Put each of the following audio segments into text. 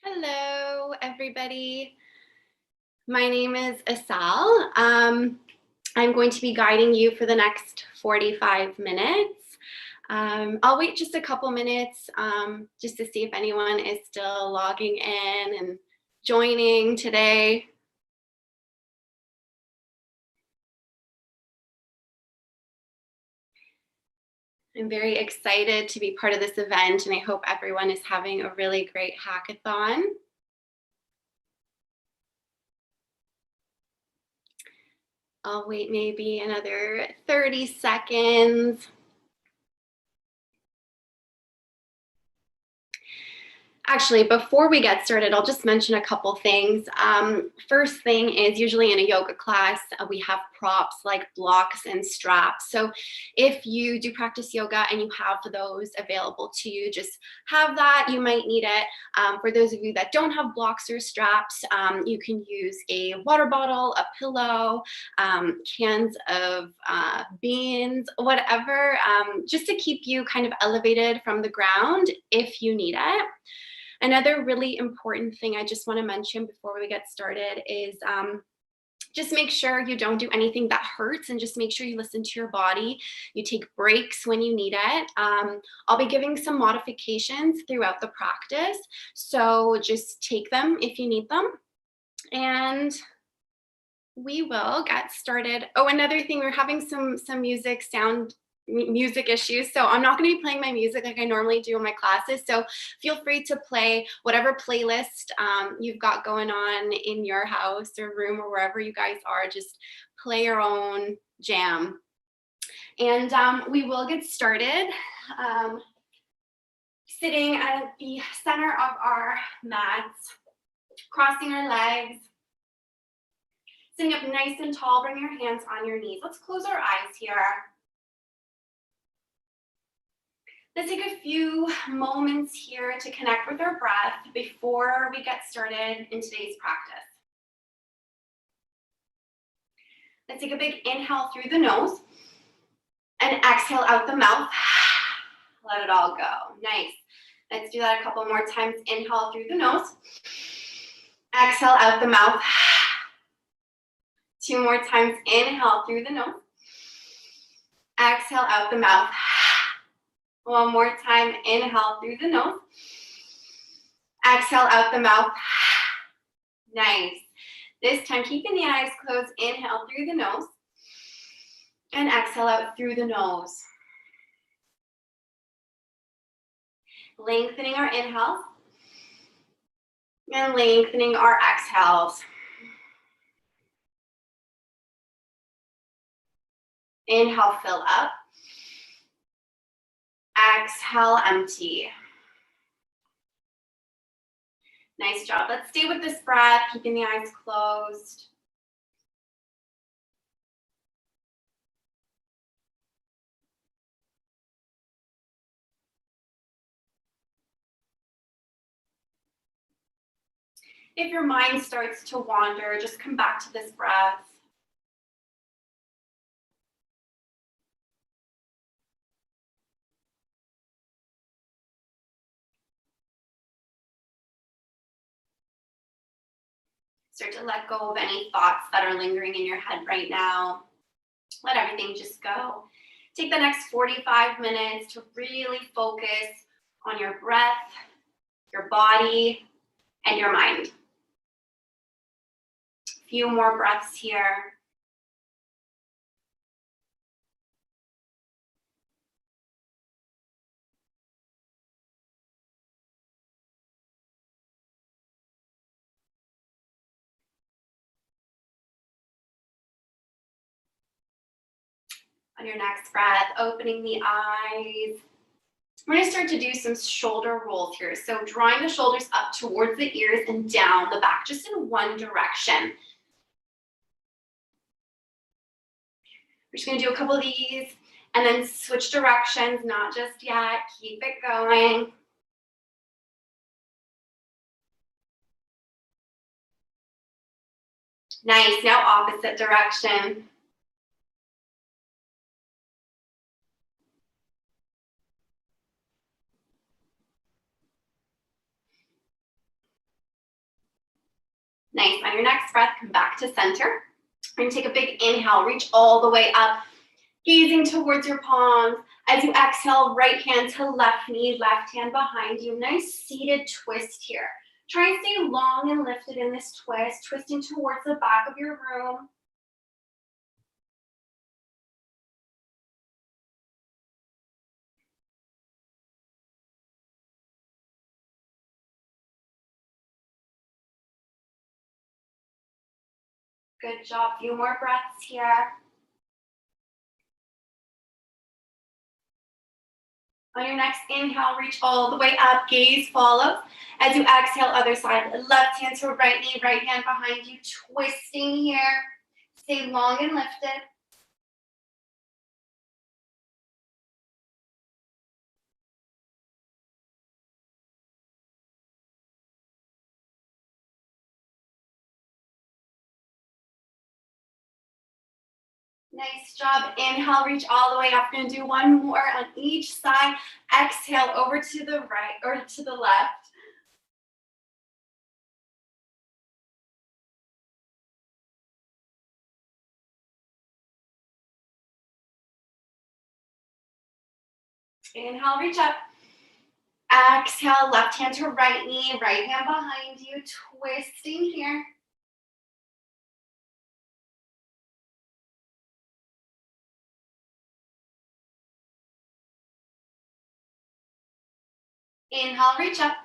Hello, everybody. My name is Asal. I'm going to be guiding you for the next 45 minutes. I'll wait just a couple minutes just to see if anyone is still logging in and joining today. I'm very excited to be part of this event, and I hope everyone is having a really great hackathon. I'll wait maybe another 30 seconds. Actually, before we get started, I'll just mention a couple things. First thing is usually in a yoga class, we have props like blocks and straps. So if you do practice yoga and you have those available to you, just have that. You might need it. For those of you that don't have blocks or straps, you can use a water bottle, a pillow, cans of beans, whatever, just to keep you kind of elevated from the ground if you need it. Another really important thing I just want to mention before we get started is just make sure you don't do anything that hurts, and just make sure you listen to your body. You take breaks when you need it. I'll be giving some modifications throughout the practice, so just take them if you need them. And we will get started. Oh, another thing, we're having some music issues, so I'm not going to be playing my music like I normally do in my classes, so feel free to play whatever playlist you've got going on in your house or room or wherever you guys are. Just play your own jam, and we will get started. Sitting at the center of our mats, crossing our legs, sitting up nice and tall. Bring your hands on your knees. Let's close our eyes here. Let's take a few moments here to connect with our breath before we get started in today's practice. Let's take a big inhale through the nose and exhale out the mouth. Let it all go. Nice. Let's do that a couple more times. Inhale through the nose. Exhale out the mouth. Two more times. Inhale through the nose. Exhale out the mouth. One more time, inhale through the nose. Exhale out the mouth. Nice. This time, keeping the eyes closed, inhale through the nose. And exhale out through the nose. Lengthening our inhales. And lengthening our exhales. Inhale, fill up. Exhale, empty. Nice job. Let's stay with this breath, keeping the eyes closed. If your mind starts to wander, just come back to this breath. Start to let go of any thoughts that are lingering in your head right now. Let everything just go. Take the next 45 minutes to really focus on your breath, your body, and your mind. A few more breaths here. On your next breath, opening the eyes. We're going to start to do some shoulder rolls here. So drawing the shoulders up towards the ears and down the back, just in one direction. We're just going to do a couple of these and then switch directions, not just yet. Keep it going. Nice. Now opposite direction. Nice. On your next breath, come back to center. We're going to take a big inhale, reach all the way up, gazing towards your palms. As you exhale, right hand to left knee, left hand behind you. Nice seated twist here. Try and stay long and lifted in this twist, twisting towards the back of your room. Good job. Few more breaths here. On your next inhale, reach all the way up, gaze follows. As you exhale, other side, left hand to right knee, right hand behind you, twisting here. Stay long and lifted. Nice job. Inhale, reach all the way up. We're going to do one more on each side. Exhale over to the right or to the left. Inhale, reach up. Exhale, left hand to right knee, right hand behind you, twisting here. Inhale, reach up.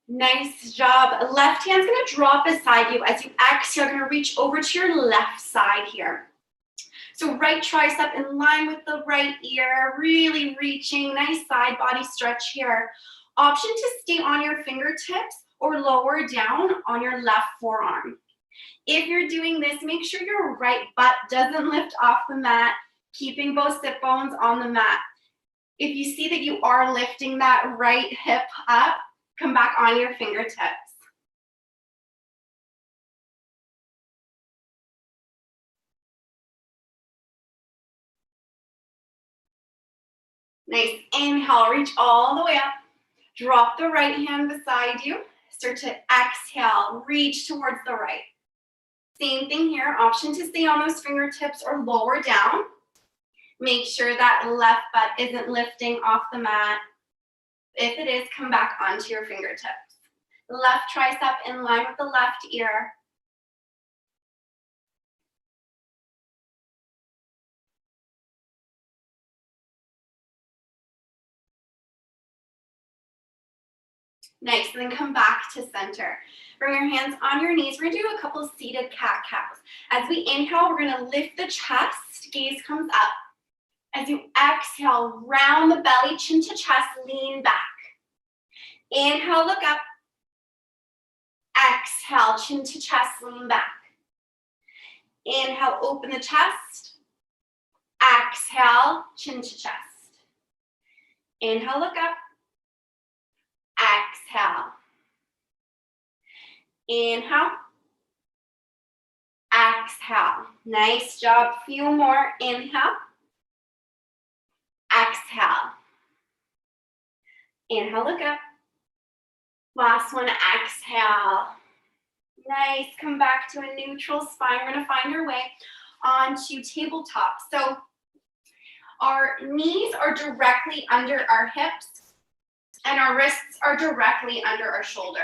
Nice job. Left hand's going to drop beside you. As you exhale, you're going to reach over to your left side here. So right tricep in line with the right ear, really reaching. Nice side body stretch here. Option to stay on your fingertips or lower down on your left forearm. If you're doing this, make sure your right butt doesn't lift off the mat, keeping both sit bones on the mat. If you see that you are lifting that right hip up, come back on your fingertips. Nice. Inhale, reach all the way up. Drop the right hand beside you. Start to exhale, reach towards the right. Same thing here, option to stay on those fingertips or lower down. Make sure that left butt isn't lifting off the mat. If it is, come back onto your fingertips. Left tricep in line with the left ear. Nice, and then come back to center. Bring your hands on your knees. We're gonna do a couple seated cat-cows. As we inhale, we're gonna lift the chest, gaze comes up. As you exhale, round the belly, chin to chest, lean back. Inhale, look up. Exhale, chin to chest, lean back. Inhale, open the chest. Exhale, chin to chest. Inhale, look up. Exhale. Inhale. Exhale. Nice job. Few more. Inhale. Exhale. Inhale, look up. Last one, exhale. Nice. Come back to a neutral spine. We're going to find our way onto tabletop. So our knees are directly under our hips and our wrists are directly under our shoulders.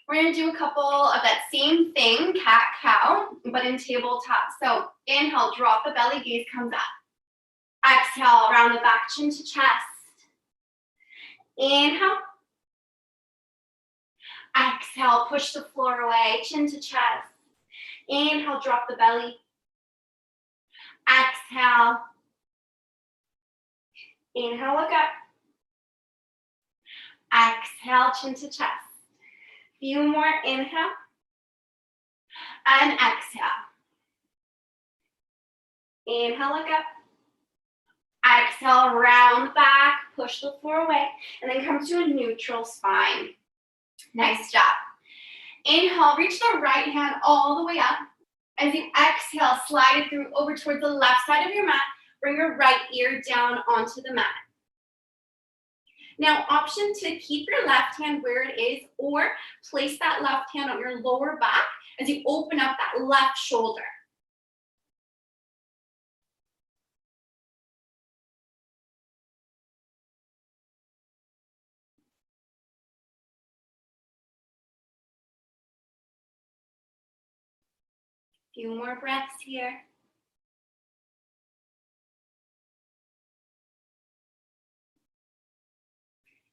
We're going to do a couple of that same thing, cat-cow, but in tabletop. So inhale, drop the belly, gaze comes up. Exhale, round the back, chin to chest. Inhale. Exhale, push the floor away, chin to chest. Inhale, drop the belly. Exhale. Inhale, look up. Exhale, chin to chest. Few more, inhale. And exhale. Inhale, look up. Exhale, round back, push the floor away, and then come to a neutral spine. Nice job. Inhale, reach the right hand all the way up. As you exhale, slide it through over towards the left side of your mat. Bring your right ear down onto the mat. Now, option to keep your left hand where it is or place that left hand on your lower back as you open up that left shoulder. Few more breaths here.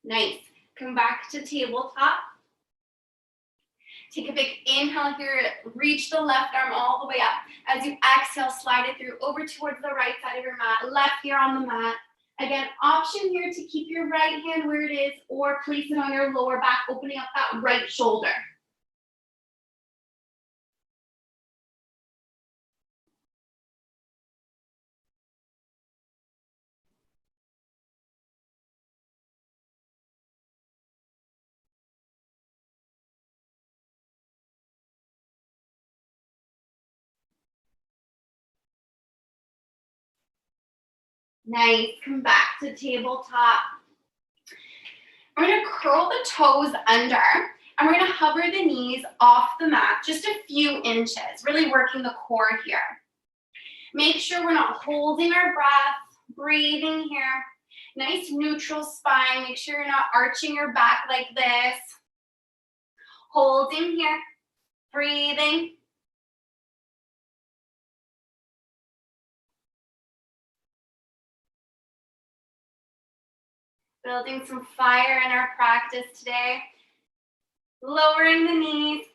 Nice. Come back to tabletop. Take a big inhale here. Reach the left arm all the way up. As you exhale, slide it through over towards the right side of your mat. Left ear on the mat. Again, option here to keep your right hand where it is or place it on your lower back, opening up that right shoulder. Nice. Come back to tabletop. We're going to curl the toes under, and we're going to hover the knees off the mat just a few inches, really working the core here. Make sure we're not holding our breath, breathing here. Nice neutral spine. Make sure you're not arching your back like this. Holding here, breathing. Building some fire in our practice today. Lowering the knees.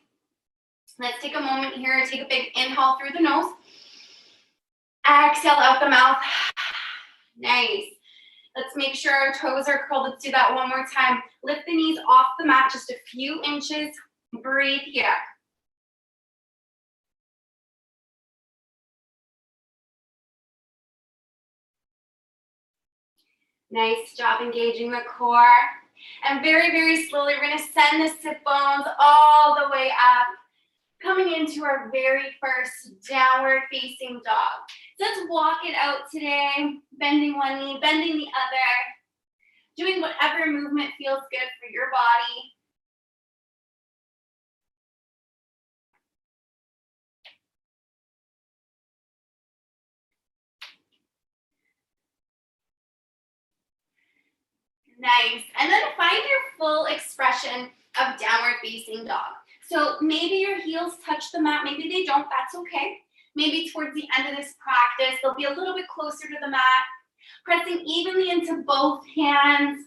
Let's take a moment here. Take a big inhale through the nose. Exhale out the mouth. Nice. Let's make sure our toes are curled. Let's do that one more time. Lift the knees off the mat just a few inches. Breathe here. Nice job engaging the core. And very, very slowly, we're going to send the sit bones all the way up, coming into our very first downward facing dog. So let's walk it out today, bending one knee, bending the other, doing whatever movement feels good for your body. Nice. And then find your full expression of downward facing dog. So maybe your heels touch the mat, maybe they don't, that's okay. Maybe towards the end of this practice, they'll be a little bit closer to the mat. Pressing evenly into both hands,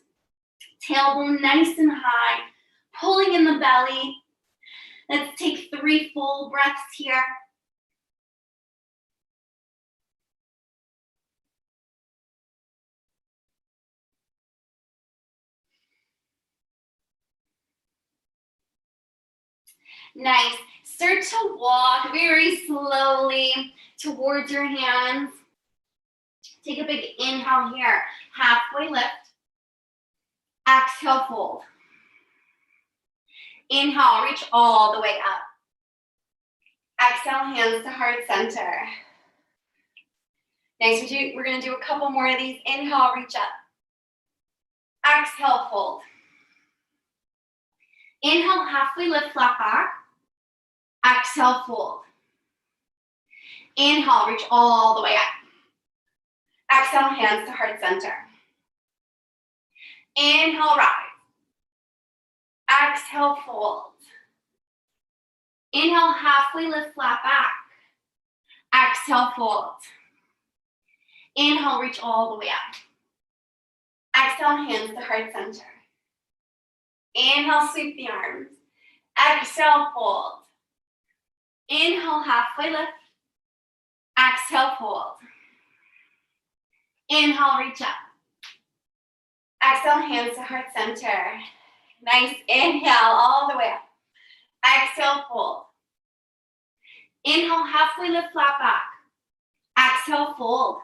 tailbone nice and high, pulling in the belly. Let's take 3 full breaths here. Nice. Start to walk very slowly towards your hands. Take a big inhale here. Halfway lift. Exhale, fold. Inhale, reach all the way up. Exhale, hands to heart center. Nice. We're going to do a couple more of these. Inhale, reach up. Exhale, fold. Inhale, halfway lift, flat back. Exhale, fold. Inhale, reach all the way up. Exhale, hands to heart center. Inhale, rise. Exhale, fold. Inhale, halfway lift, flat back. Exhale, fold. Inhale, reach all the way up. Exhale, hands to heart center. Inhale, sweep the arms. Exhale, fold. Inhale, halfway lift. Exhale, fold. Inhale, reach up. Exhale, hands to heart center. Nice inhale all the way up. Exhale, fold. Inhale, halfway lift, flat back. Exhale, fold.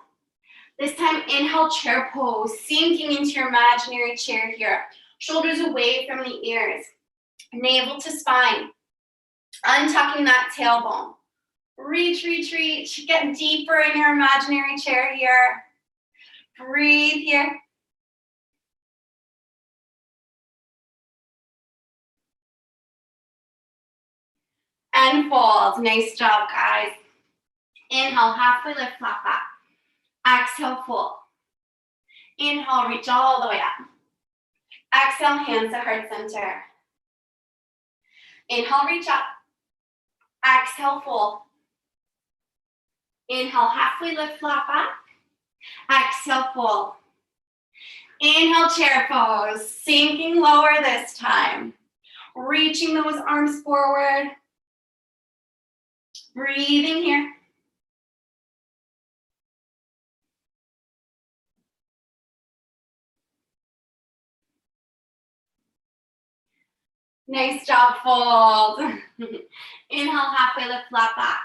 This time, inhale, chair pose, sinking into your imaginary chair here. Shoulders away from the ears. Navel to spine. Untucking that tailbone. Reach, reach, reach. Get deeper in your imaginary chair here. Breathe here. and fold. Nice job, guys. Inhale, halfway lift, flat back. Exhale, fold. Inhale, reach all the way up. Exhale, hands to heart center. Inhale, reach up. Exhale, fold. Inhale, halfway lift, flat back. Exhale, fold. Inhale, chair pose. Sinking lower this time. Reaching those arms forward. Breathing here. Nice job, fold. Inhale, halfway lift, flat back.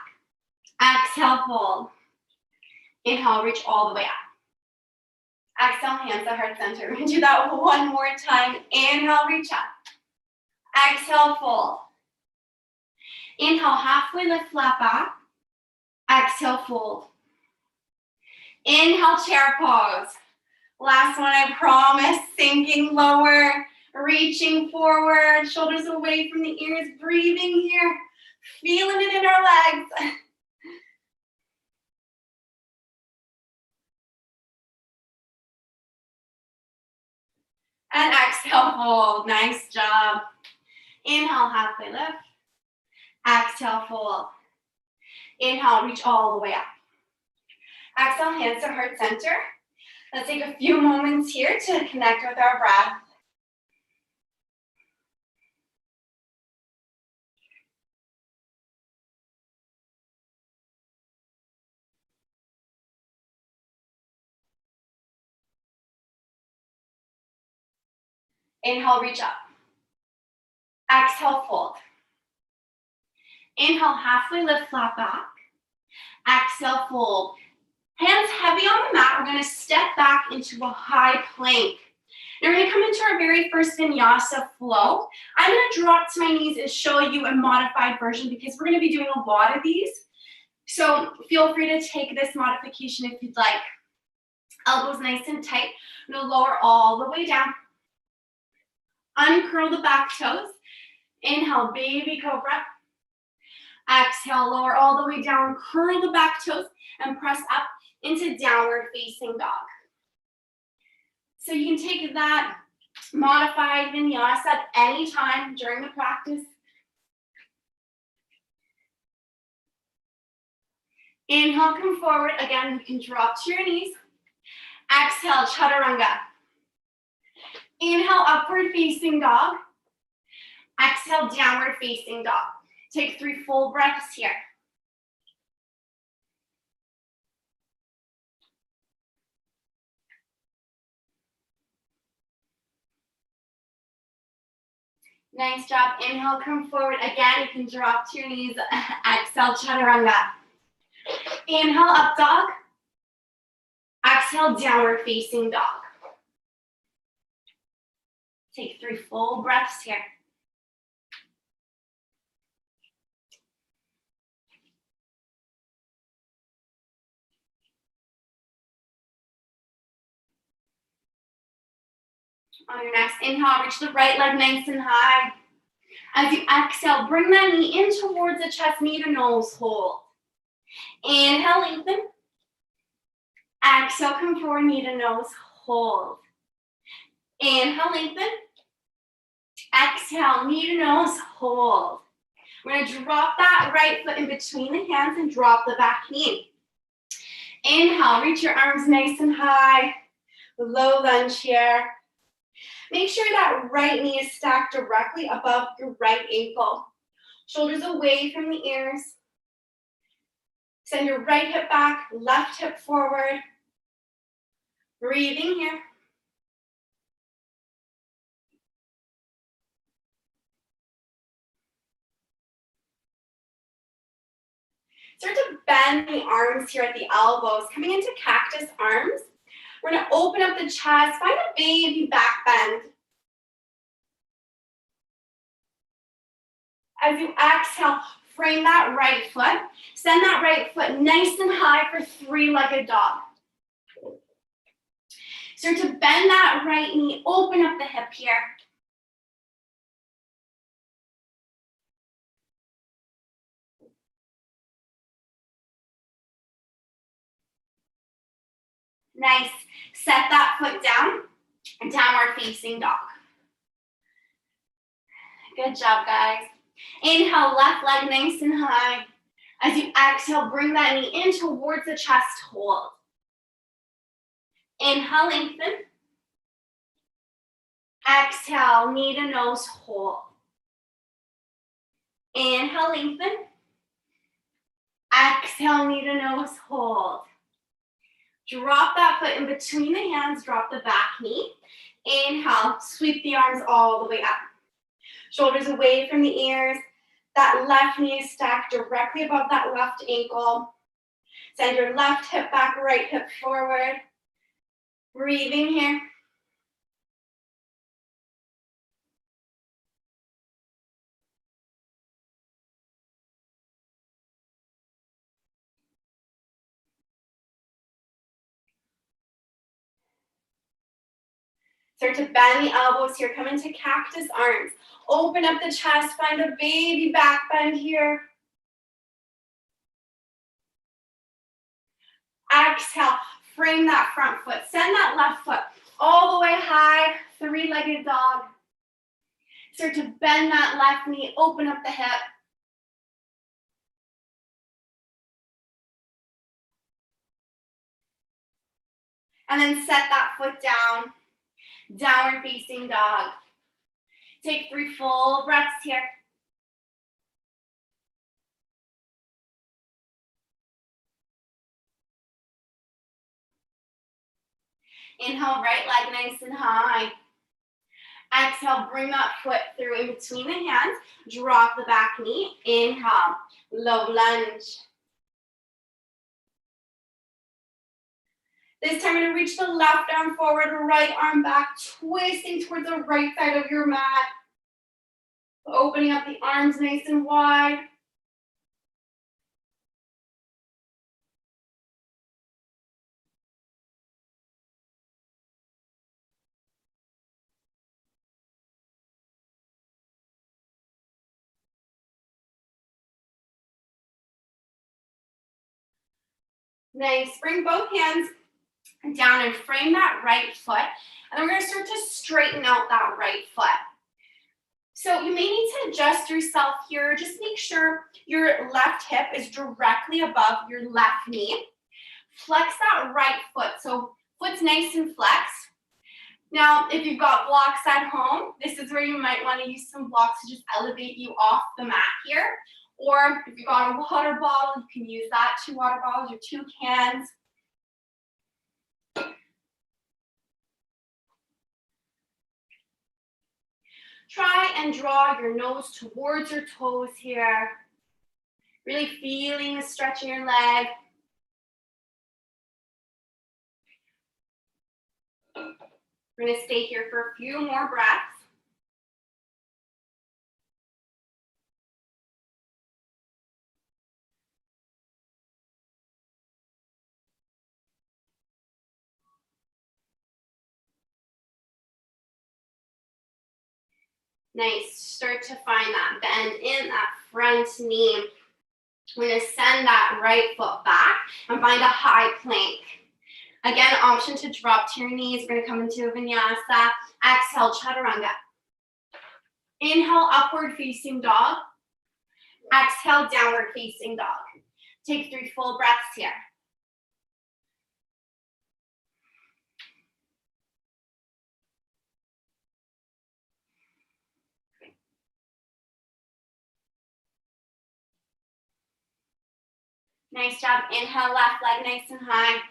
Exhale, fold. Inhale, reach all the way up. Exhale, hands to heart center. We're gonna do that one more time. Inhale, reach up. Exhale, fold. Inhale, halfway lift, flat back. Exhale, fold. Inhale, chair pose. Last one, I promise. Sinking lower, reaching forward, shoulders away from the ears, breathing here, feeling it in our legs. And exhale, fold. Nice job. Inhale, halfway lift. Exhale, fold. Inhale, reach all the way up. Exhale, hands to heart center. Let's take a few moments here to connect with our breath. Inhale, reach up. Exhale, fold. Inhale, halfway lift, flat back. Exhale, fold. Hands heavy on the mat. We're going to step back into a high plank. Now we're going to come into our very first vinyasa flow. I'm going to drop to my knees and show you a modified version because we're going to be doing a lot of these. So feel free to take this modification if you'd like. Elbows nice and tight. I'm going to lower all the way down. Uncurl the back toes. Inhale, baby cobra. Exhale, lower all the way down. Curl the back toes and press up into downward facing dog. So you can take that modified vinyasa at any time during the practice. Inhale, come forward. Again, you can drop to your knees. Exhale, chaturanga. Inhale, upward facing dog. Exhale, downward facing dog. Take 3 full breaths here. Nice job. Inhale, come forward. Again, you can drop to your knees. Exhale, chaturanga. Inhale, up dog. Exhale, downward facing dog. Take 3 full breaths here. On your next inhale, reach the right leg nice and high. As you exhale, bring that knee in towards the chest, knee to nose, hold. Inhale, lengthen. Exhale, come forward, knee to nose, hold. Inhale, lengthen. Exhale, knee to nose, hold. We're gonna drop that right foot in between the hands and drop the back knee. Inhale, reach your arms nice and high. Low lunge here. Make sure that right knee is stacked directly above your right ankle. Shoulders away from the ears. Send your right hip back, left hip forward. Breathing here. Start to bend the arms here at the elbows, coming into cactus arms. We're gonna open up the chest, find a baby back bend. As you exhale, frame that right foot. Send that right foot nice and high for 3-legged dog. Start to bend that right knee, open up the hip here. Nice. Set that foot down, downward facing dog. Good job, guys. Inhale, left leg nice and high. As you exhale, bring that knee in towards the chest, hold. Inhale, lengthen. Exhale, knee to nose, hold. Inhale, lengthen. Exhale, knee to nose, hold. Drop that foot in between the hands, drop the back knee. Inhale, sweep the arms all the way up. Shoulders away from the ears. That left knee is stacked directly above that left ankle. Send your left hip back, right hip forward. Breathing here. Start to bend the elbows here. Come into cactus arms. Open up the chest. Find a baby back bend here. Exhale. Frame that front foot. Send that left foot all the way high. Three-legged dog. Start to bend that left knee. Open up the hip. And then set that foot down. Downward facing dog. Take 3 full breaths here. Inhale, right leg nice and high. Exhale, bring that foot through in between the hands. Drop the back knee. Inhale, low lunge. This time, I'm going to reach the left arm forward, right arm back, twisting towards the right side of your mat. Opening up the arms nice and wide. Nice. Bring both hands down and frame that right foot. And we're going to start to straighten out that right foot. So you may need to adjust yourself here. Just make sure your left hip is directly above your left knee. Flex that right foot. So foot's nice and flexed. Now, if you've got blocks at home, this is where you might want to use some blocks to just elevate you off the mat here. Or if you've got a water bottle, you can use that, 2 water bottles or 2 cans. Try and draw your nose towards your toes here. Really feeling the stretch in your leg. We're going to stay here for a few more breaths. Nice. Start to find that bend in that front knee. We're going to send that right foot back and find a high plank. Again, option to drop to your knees. We're going to come into a vinyasa. Exhale, chaturanga. Inhale, upward facing dog. Exhale, downward facing dog. Take 3 full breaths here. Nice job. Inhale, left leg nice and high.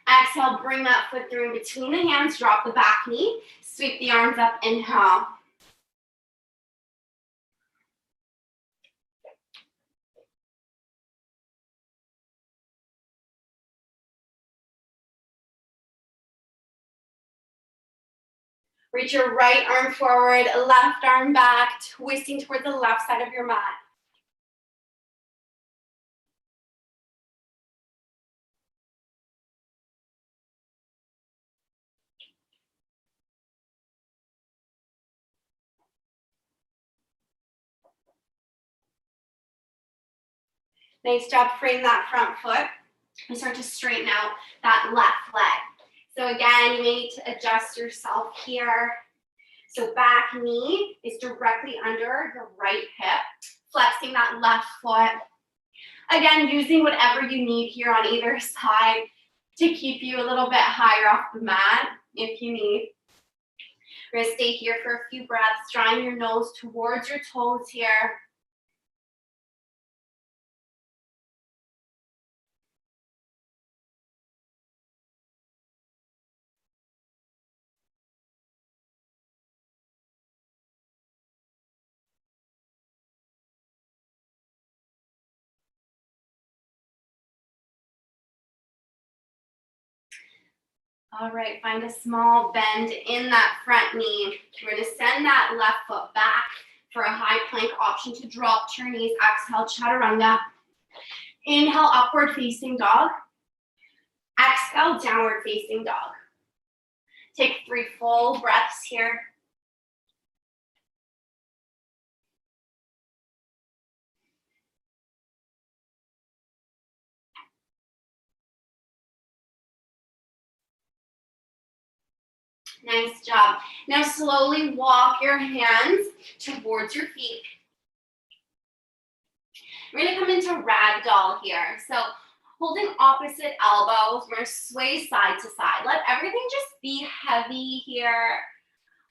Exhale, bring that foot through in between the hands. Drop the back knee. Sweep the arms up. Inhale. Reach your right arm forward, left arm back, twisting towards the left side of your mat. Nice job. Frame that front foot. we start to straighten out that left leg. So again, you may need to adjust yourself here. So back knee is directly under your right hip, flexing that left foot. Again, using whatever you need here on either side to keep you a little bit higher off the mat if you need. We're gonna stay here for a few breaths, drawing your nose towards your toes here. All right, find a small bend in that front knee. We're gonna send that left foot back for a high plank option to drop to your knees. Exhale, chaturanga. Inhale, upward facing dog. Exhale, downward facing dog. Take 3 full breaths here. Nice job. Now slowly walk your hands towards your feet. We're gonna come into ragdoll here. So holding opposite elbows, we're gonna sway side to side. Let everything just be heavy here.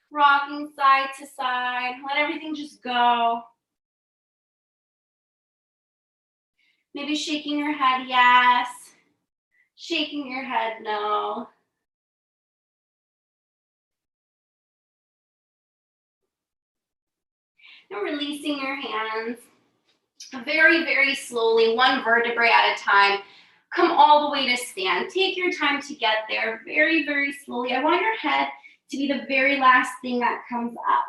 Rocking side to side. Let everything just go. Maybe shaking your head, yes. Shaking your head, no. Now releasing your hands. Very, very slowly, one vertebrae at a time. Come all the way to stand. Take your time to get there. Very, very slowly. I want your head to be the very last thing that comes up.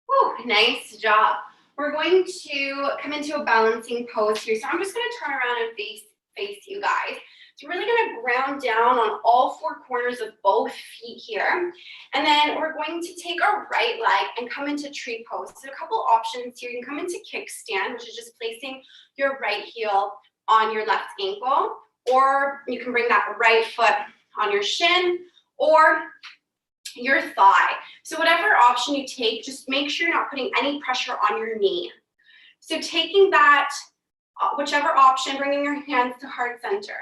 Whew, nice job. We're going to come into a balancing pose here. So I'm just going to turn around and face you guys. So we're really going to ground down on all 4 corners of both feet here. And then we're going to take our right leg and come into tree pose. So a couple options here. You can come into kickstand, which is just placing your right heel on your left ankle. Or you can bring that right foot on your shin or your thigh. So whatever option you take, just make sure you're not putting any pressure on your knee. So taking that, whichever option, bringing your hands to heart center.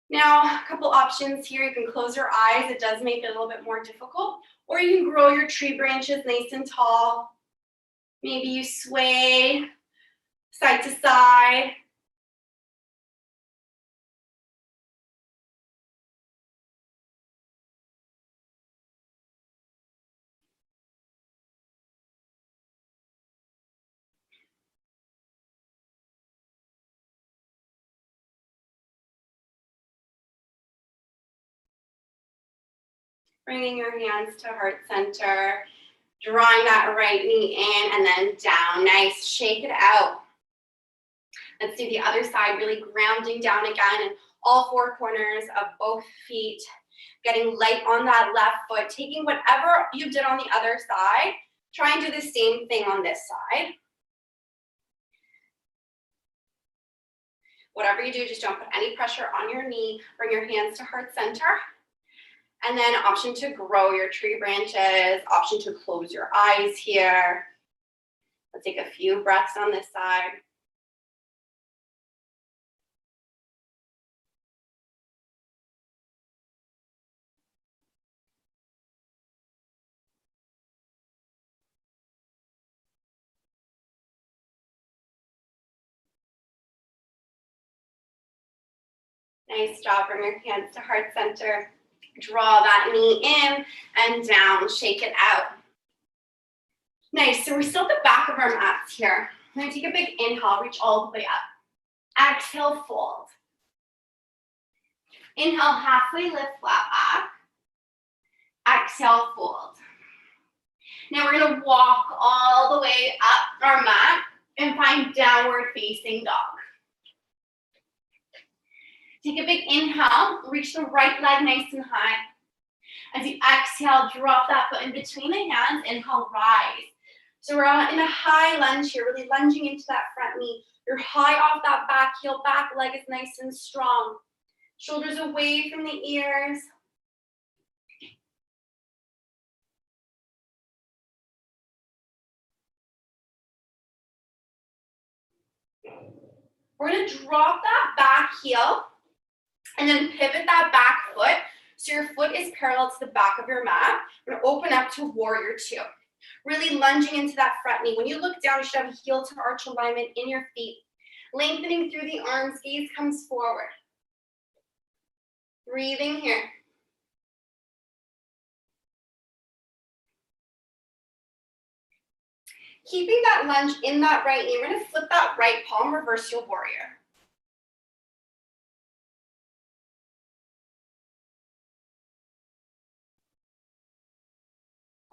Now, a couple options here. You can close your eyes. It does make it a little bit more difficult. Or you can grow your tree branches nice and tall. Maybe you sway side to side. Bringing your hands to heart center, drawing that right knee in and then down. Nice, shake it out. Let's do the other side, really grounding down again in all 4 corners of both feet, getting light on that left foot, taking whatever you did on the other side, try and do the same thing on this side. Whatever you do, just don't put any pressure on your knee. Bring your hands to heart center. And then option to grow your tree branches, option to close your eyes here. Let's take a few breaths on this side. Nice job. Bring your hands to heart center. Draw that knee in and down. Shake it out. Nice. So we're still at the back of our mats here. I'm going to take a big inhale. Reach all the way up. Exhale, fold. Inhale, halfway lift, flat back. Exhale, fold. Now we're going to walk all the way up our mat in and find downward facing dog. Take a big inhale, reach the right leg nice and high. As you exhale, drop that foot in between the hands, inhale, rise. So we're in a high lunge here, really lunging into that front knee. You're high off that back heel, back leg is nice and strong. Shoulders away from the ears. We're gonna drop that back heel and then pivot that back foot so your foot is parallel to the back of your mat. We're gonna open up to warrior two. Really lunging into that front knee. When you look down, you should have a heel to arch alignment in your feet. Lengthening through the arms, gaze comes forward. Breathing here. Keeping that lunge in that right knee, we're gonna flip that right palm, reverse your warrior.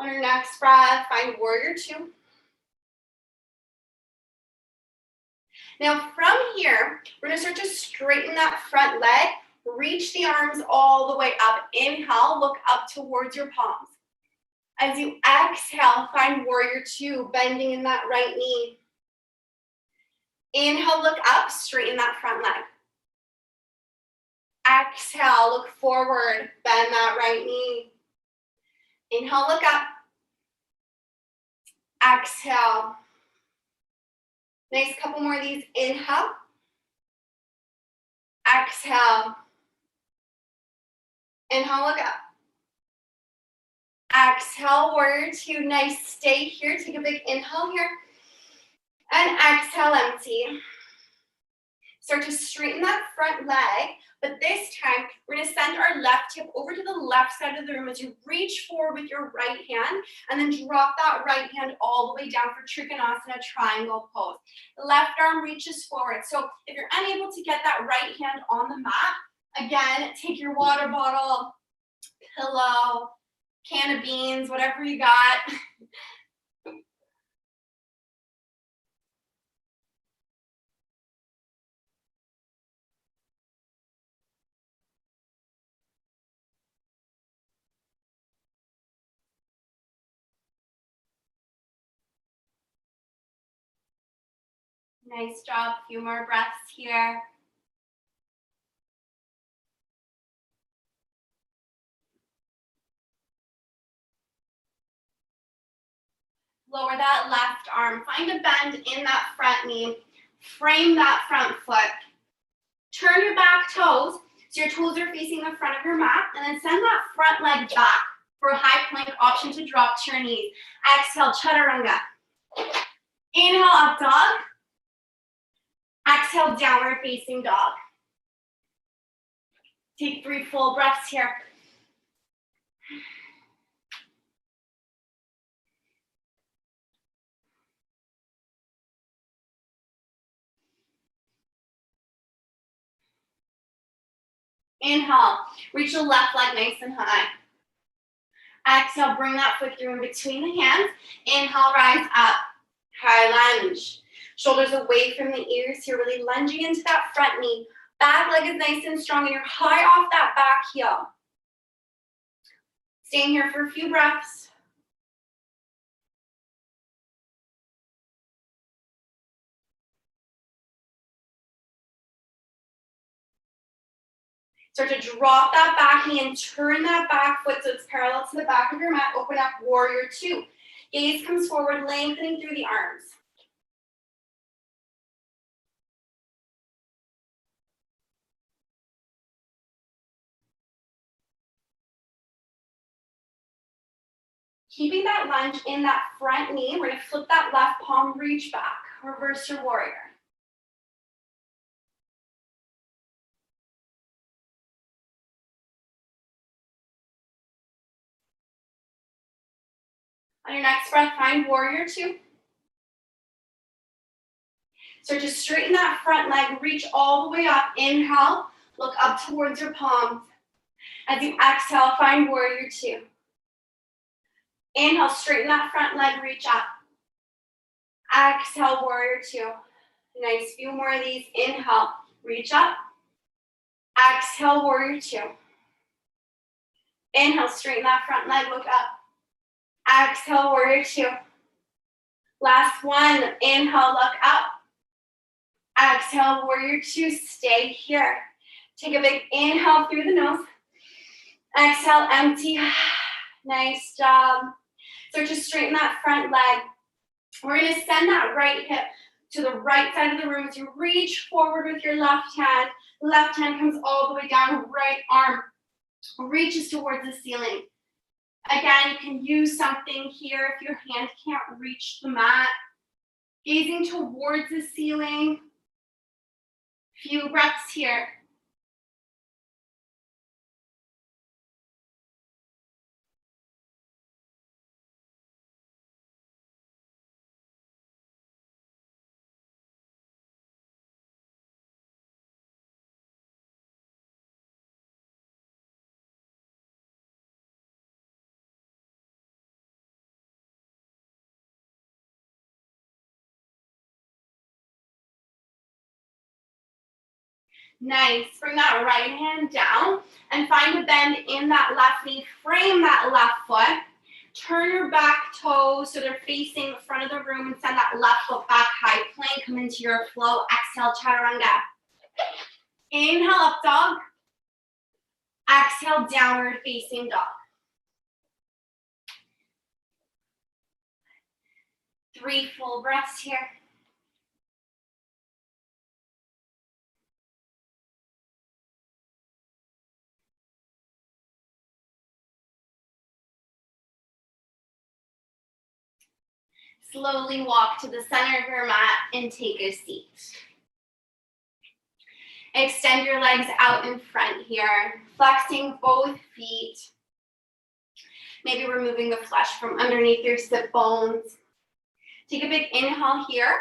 On your next breath, find warrior two. Now from here, we're gonna start to straighten that front leg, reach the arms all the way up. Inhale, look up towards your palms. As you exhale, find warrior two, bending in that right knee. Inhale, look up, straighten that front leg. Exhale, look forward, bend that right knee. Inhale, look up. Exhale. Nice couple more of these. Inhale. Exhale. Inhale, look up. Exhale, warrior two. Nice, stay here. Take a big inhale here. And exhale, empty. Start to straighten that front leg, but this time we're gonna send our left hip over to the left side of the room as you reach forward with your right hand and then drop that right hand all the way down for Trikonasana triangle pose. The left arm reaches forward. So if you're unable to get that right hand on the mat, again, take your water bottle, pillow, can of beans, whatever you got. Nice job, a few more breaths here. Lower that left arm. Find a bend in that front knee. Frame that front foot. Turn your back toes so your toes are facing the front of your mat, and then send that front leg back for a high plank option to drop to your knees. Exhale, chaturanga. Inhale, up dog. Exhale, downward facing dog. Take 3 full breaths here. Inhale, reach the left leg nice and high. Exhale, bring that foot through in between the hands. Inhale, rise up. High lunge. Shoulders away from the ears. You're really lunging into that front knee. Back leg is nice and strong and you're high off that back heel. Staying here for a few breaths. Start to drop that back knee and turn that back foot so it's parallel to the back of your mat. Open up warrior two. Gaze comes forward, lengthening through the arms. Keeping that lunge in that front knee, we're gonna flip that left palm, reach back, reverse your warrior. On your next breath, find warrior two. Start to straighten that front leg, reach all the way up. Inhale, look up towards your palms. As you exhale, find warrior two. Inhale, straighten that front leg, reach up. Exhale, warrior two. Nice, few more of these. Inhale, reach up. Exhale, warrior two. Inhale, straighten that front leg, look up. Exhale, warrior two. Last one, inhale, look up. Exhale, warrior two, stay here. Take a big inhale through the nose. Exhale, empty. Nice job. So just straighten that front leg. We're gonna send that right hip to the right side of the room as you reach forward with your left hand. Left hand comes all the way down, right arm reaches towards the ceiling. Again, you can use something here if your hand can't reach the mat. Gazing towards the ceiling. Few breaths here. Nice. Bring that right hand down and find a bend in that left knee. Frame that left foot. Turn your back toes so they're facing the front of the room and send that left foot back high plank. Come into your flow. Exhale, chaturanga. Inhale, up dog. Exhale, downward facing dog. 3 full breaths here. Slowly walk to the center of your mat and take a seat. Extend your legs out in front here, flexing both feet. Maybe removing the flesh from underneath your sit bones. Take a big inhale here.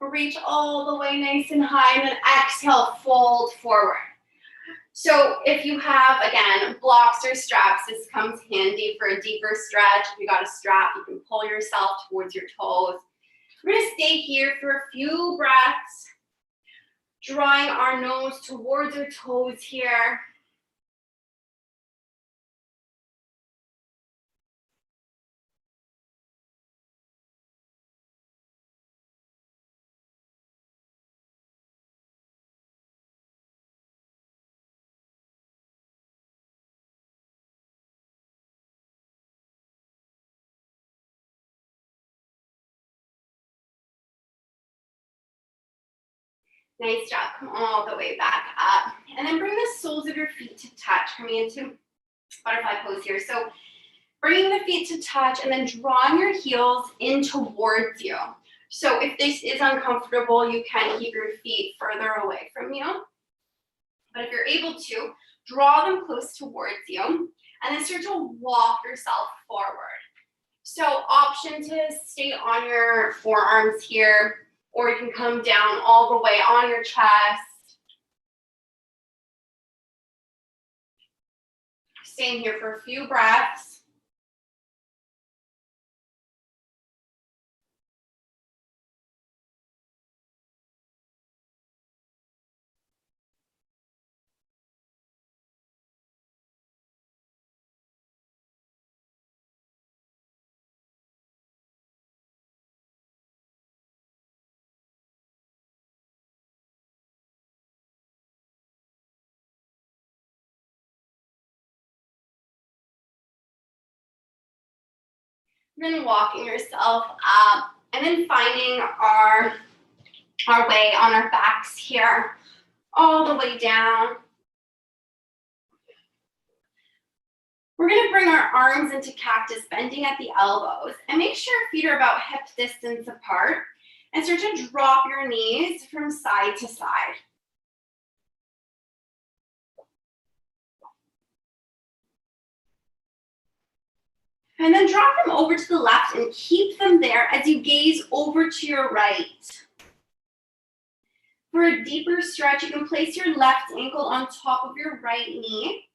Reach all the way nice and high, and then exhale, fold forward. So if you have, again, blocks or straps, this comes handy for a deeper stretch. If you got a strap, you can pull yourself towards your toes. We're gonna stay here for a few breaths, drawing our nose towards our toes here. Nice job. Come all the way back up. And then bring the soles of your feet to touch, coming into butterfly pose here. So bringing the feet to touch and then drawing your heels in towards you. So if this is uncomfortable, you can keep your feet further away from you. But if you're able to, draw them close towards you and then start to walk yourself forward. So option to stay on your forearms here, or you can come down all the way on your chest. Staying here for a few breaths. And then walking yourself up, and then finding our way on our backs here, all the way down. We're gonna bring our arms into cactus, bending at the elbows, and make sure feet are about hip distance apart, and start to drop your knees from side to side. And then drop them over to the left and keep them there as you gaze over to your right. For a deeper stretch, you can place your left ankle on top of your right knee.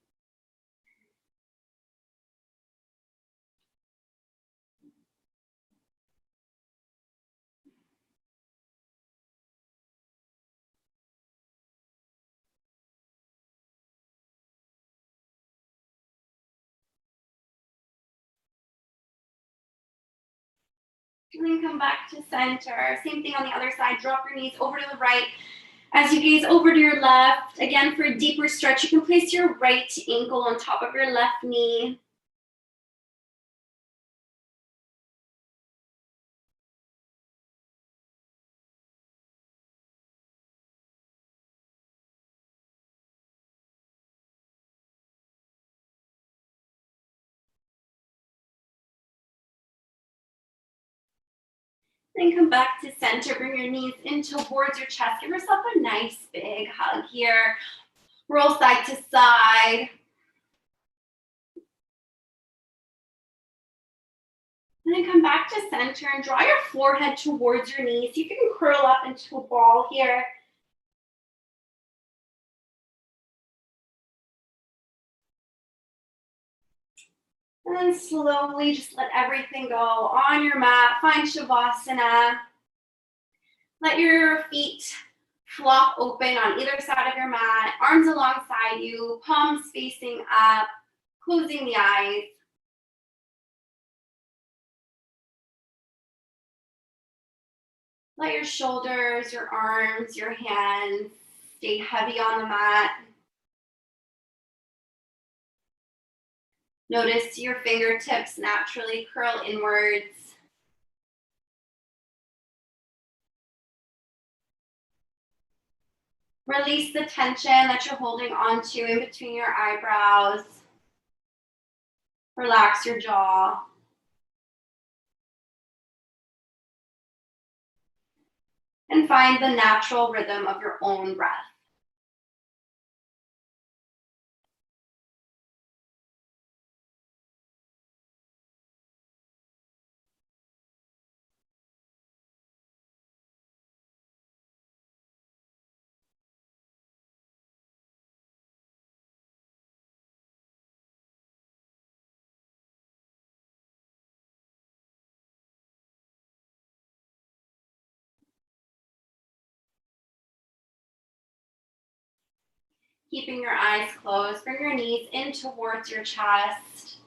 And then come back to center. Same thing on the other side. Drop your knees over to the right. As you gaze over to your left, again, for a deeper stretch, you can place your right ankle on top of your left knee. Then come back to center, bring your knees in towards your chest. Give yourself a nice big hug here. Roll side to side. And then come back to center and draw your forehead towards your knees. You can curl up into a ball here. And then slowly just let everything go on your mat. Find Shavasana. Let your feet flop open on either side of your mat. Arms alongside you, palms facing up, closing the eyes. Let your shoulders, your arms, your hands stay heavy on the mat. Notice your fingertips naturally curl inwards. Release the tension that you're holding onto in between your eyebrows. Relax your jaw. And find the natural rhythm of your own breath. Keeping your eyes closed, bring your knees in towards your chest.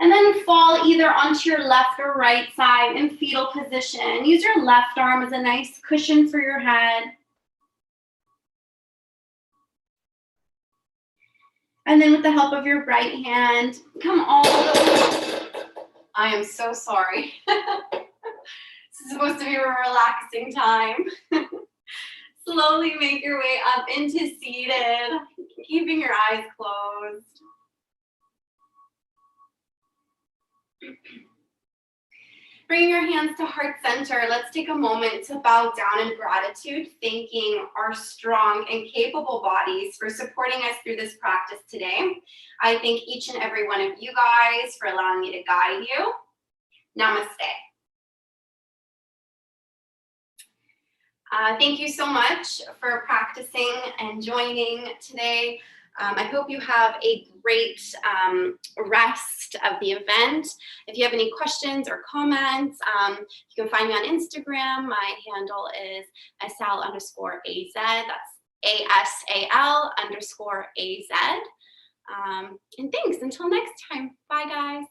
And then fall either onto your left or right side in fetal position. Use your left arm as a nice cushion for your head. And then with the help of your right hand, come all the way. I am so sorry. This is supposed to be a relaxing time. Slowly make your way up into seated, keeping your eyes closed. Bring your hands to heart center. Let's take a moment to bow down in gratitude, thanking our strong and capable bodies for supporting us through this practice today. I thank each and every one of you guys for allowing me to guide you. Namaste. Thank you so much for practicing and joining today. I hope you have a great rest of the event. If you have any questions or comments, you can find me on Instagram. My handle is Asal_AZ. That's ASAL_AZ. And thanks. Until next time. Bye, guys.